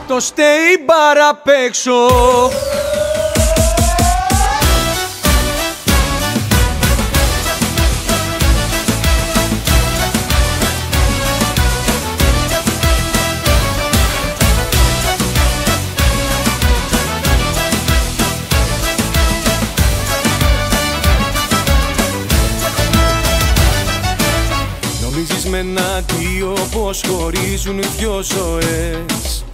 απ' το στέι απ' έξω. Νομίζεις με ένα αντίο πως χωρίζουν δυο ζωές.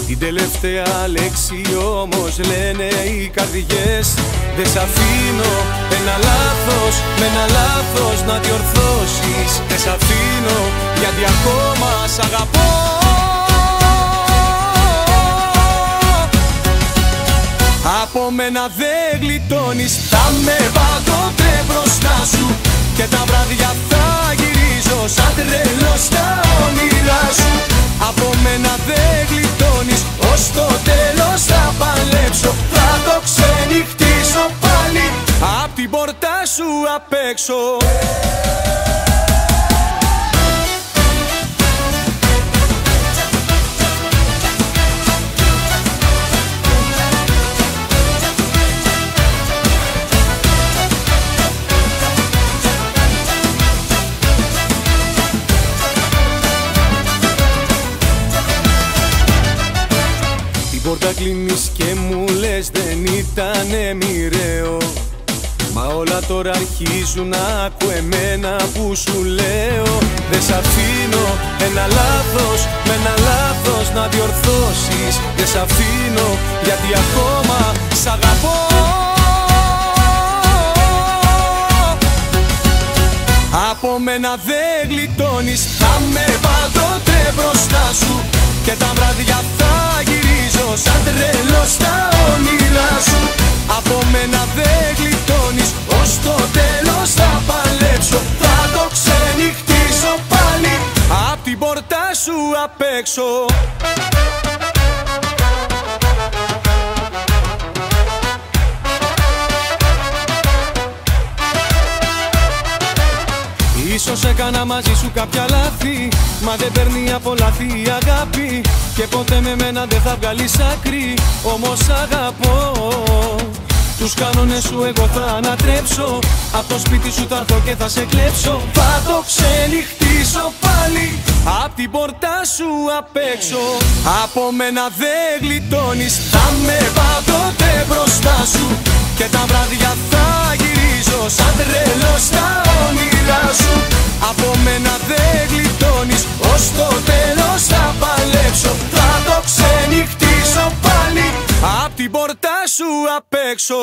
Την τελευταία λέξη όμως λένε οι καρδιές. Δεν σ' αφήνω ένα λάθος με ένα λάθος να διορθώσεις. Δεν σ' αφήνω γιατί ακόμα σ' αγαπώ. Από μένα δεν γλιτώνεις, θα με πάντοτε μπροστά σου. Και τα βράδια θα γυρίζω σαν τρελός στα όνειρά σου. Από μένα δεν γλιτώνεις, ως το τέλος θα παλέψω. Θα το ξενυχτήσω πάλι απ' την πόρτα σου απ' έξω. Πόρτα κλείνεις και μου λες δεν ήτανε μοιραίο. Μα όλα τώρα αρχίζουν να ακού εμένα που σου λέω. Δεν σ' αφήνω ένα λάθος με ένα λάθος να διορθώσεις. Δεν σ' αφήνω γιατί ακόμα σ' αγαπώ. Από μένα δεν γλιτώνεις, θα με πάντοτε μπροστά σου. Και τα βράδια θα γυρίζω σαν τρελός στα όνειρά σου. Από μένα δεν γλιτώνεις, ως το τέλος θα παλέψω. Θα το ξενυχτήσω πάλι απ' την πόρτα σου απ' έξω. Ίσως έκανα μαζί σου κάποια λάθη, μα δεν παίρνει από λάθη η αγάπη. Και ποτέ με μένα δεν θα βγάλεις άκρη, όμως αγαπώ. Τους κανόνες σου εγώ θα ανατρέψω. Απ' το σπίτι σου θα έρθω και θα σε κλέψω. Θα το ξενυχτήσω πάλι απ' την πόρτα σου απ' έξω. Από μένα δεν γλιτώνεις, θα με πάντοτε μπροστά σου. Και τα βράδια θα γυρίζω σαν τρελός στα όνειρά σου. Από μένα δεν γλιτώνεις, ως το τέλος θα παλέψω. Θα το ξενυχτήσω πάλι απ' την πόρτα σου απ' έξω.